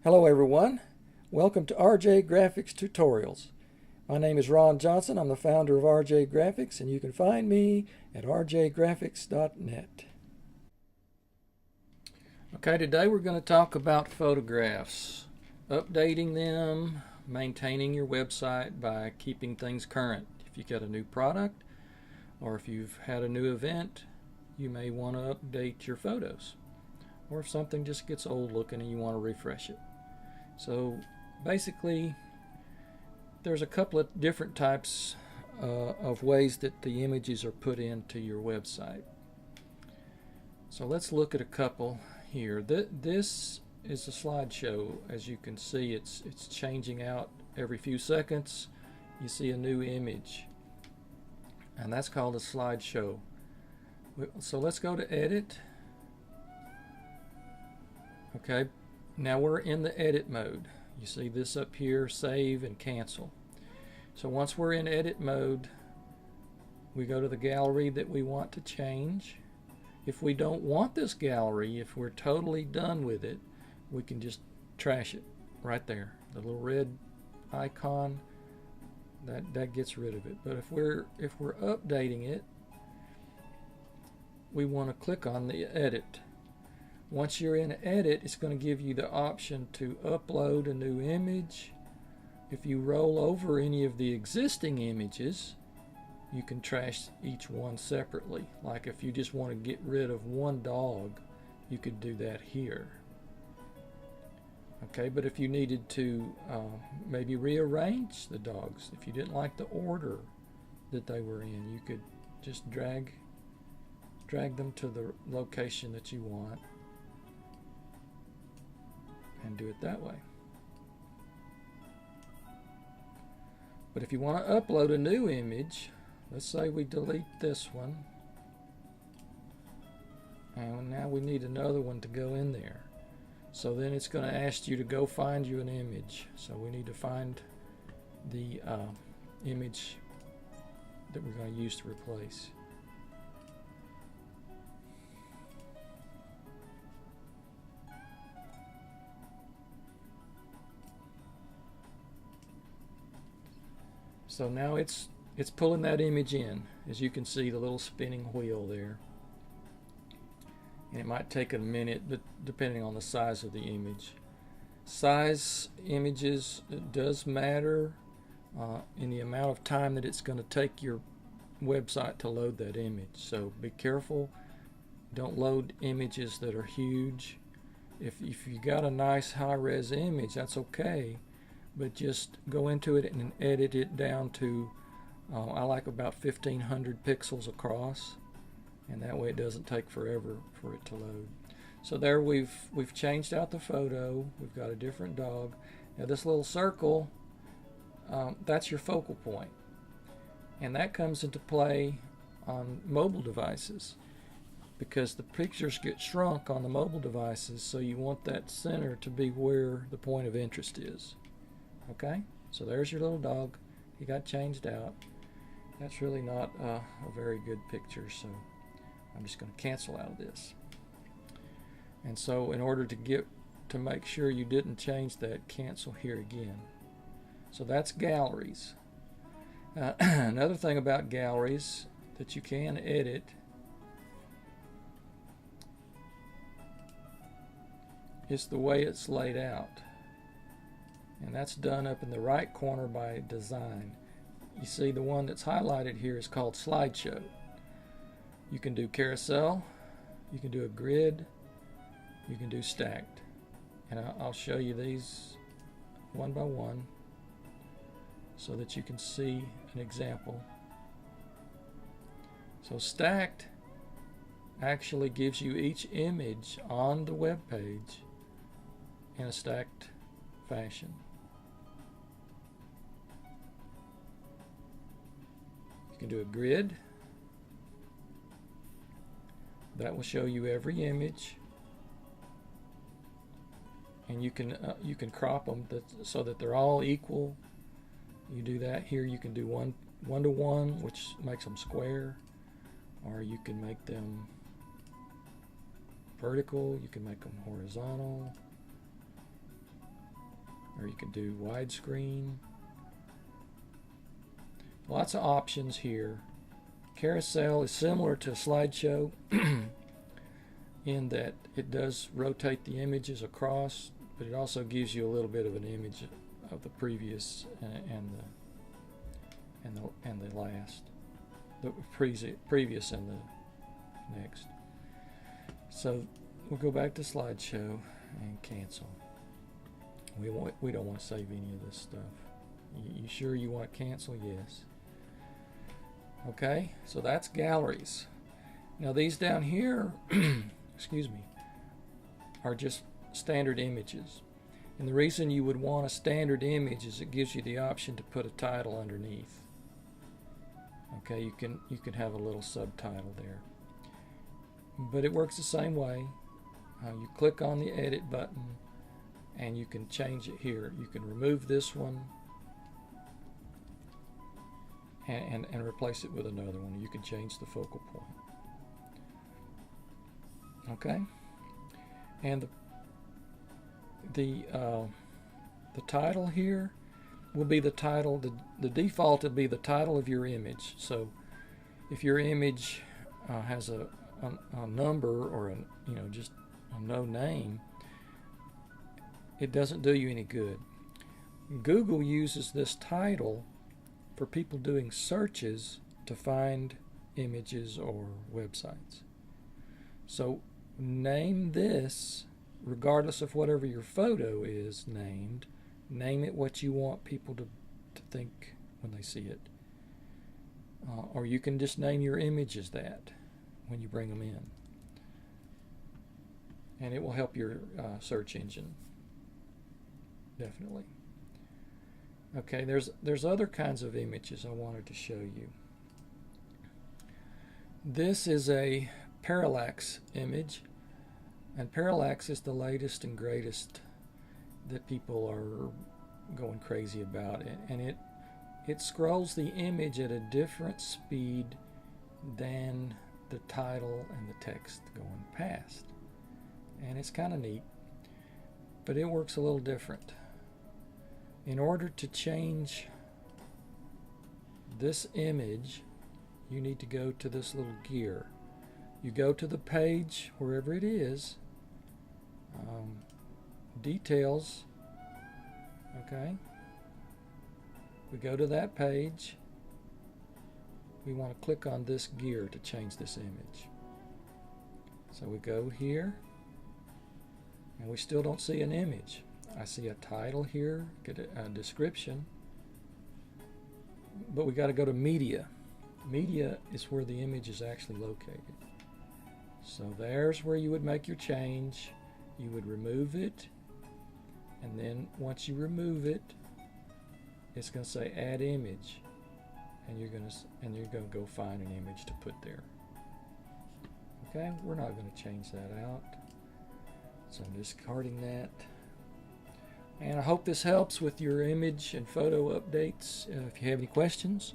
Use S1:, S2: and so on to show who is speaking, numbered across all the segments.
S1: Hello everyone, welcome to RJ Graphics Tutorials. My name is Ron Johnson. I'm the founder of RJ Graphics, and you can find me at rjgraphics.net. Okay, today we're going to talk about photographs, updating them, maintaining your website by keeping things current. If you get a new product or if you've had a new event, you may want to update your photos. Or if something just gets old looking and you want to refresh it. So basically, there's a couple of different types of ways that the images are put into your website. So let's look at a couple here. This is a slideshow. As you can see, it's changing out every few seconds. You see a new image, and that's called a slideshow. So let's go to Edit. Okay. Now we're in the edit mode. You see this up here, save and cancel. So once we're in edit mode, we go to the gallery that we want to change. If we don't want this gallery, if we're totally done with it, we can just trash it right there. The little red icon, that gets rid of it. But if we're updating it, we want to click on the edit. Once you're in edit, it's going to give you the option to upload a new image. If you roll over any of the existing images, you can trash each one separately. Like if you just want to get rid of one dog, you could do that here. Okay, but if you needed to maybe rearrange the dogs, if you didn't like the order that they were in, you could just drag them to the location that you want and do it that way. But if you want to upload a new image, let's say we delete this one, and now we need another one to go in there. So then it's going to ask you to go find you an image. So we need to find the image that we're going to use to replace. So now it's pulling that image in. As you can see, the little spinning wheel there. And it might take a minute, but depending on the size of the image. Size images does matter in the amount of time that it's going to take your website to load that image. So be careful. Don't load images that are huge. If you got a nice high-res image, that's okay. But just go into it and edit it down to, I like about 1500 pixels across, and that way it doesn't take forever for it to load. So there we've changed out the photo. We've got a different dog. Now this little circle, that's your focal point, and that comes into play on mobile devices because the pictures get shrunk on the mobile devices, so you want that center to be where the point of interest is. Okay, so there's your little dog. He got changed out. That's really not a very good picture, so I'm just going to cancel out of this. And so in order to make sure you didn't change that, cancel here again. So that's galleries. Another thing about galleries that you can edit is the way it's laid out. And that's done up in the right corner by design. You see the one that's highlighted here is called slideshow. You can do carousel, you can do a grid, you can do stacked. And I'll show you these one by one so that you can see an example. So stacked actually gives you each image on the web page in a stacked fashion. You can do a grid. That will show you every image, and you can crop them so that they're all equal. You do that here. You can do one to one, which makes them square, or you can make them vertical. You can make them horizontal. You can do widescreen. Lots of options here. Carousel is similar to a slideshow in that it does rotate the images across, but it also gives you a little bit of an image of the previous and the last, the previous and the next. So we'll go back to slideshow and cancel. We don't want to save any of this stuff. You sure you want to cancel? Yes. Okay, so that's galleries. Now these down here, excuse me, are just standard images. And the reason you would want a standard image is it gives you the option to put a title underneath. Okay, you can have a little subtitle there. But it works the same way. You click on the edit button and you can change it here. You can remove this one and replace it with another one. You can change the focal point. Okay, and the title here will be the title. The default will be the title of your image. So if your image has a number or just a no name, it doesn't do you any good. Google uses this title for people doing searches to find images or websites. So name this, regardless of whatever your photo is named, name it what you want people to think when they see it. Or you can just name your images that when you bring them in. And it will help your search engine. Definitely. Okay, there's other kinds of images I wanted to show you. This is a parallax image, and parallax is the latest and greatest that people are going crazy about it, and it scrolls the image at a different speed than the title and the text going past, and it's kind of neat, but it works a little different. In order to change this image, you need to go to this little gear. You go to the page, wherever it is, details, okay? We go to that page. We want to click on this gear to change this image. So we go here, and we still don't see an image. I see a title here, get a description, but we got to go to media. Media is where the image is actually located. So there's where you would make your change. You would remove it, and then once you remove it, it's going to say add image, and you're going to go find an image to put there. Okay, we're not going to change that out, so I'm discarding that. And I hope this helps with your image and photo updates. If you have any questions,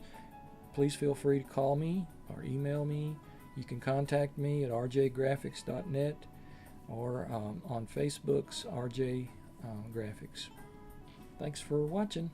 S1: please feel free to call me or email me. You can contact me at rjgraphics.net or on Facebook's RJ Graphics. Thanks for watching.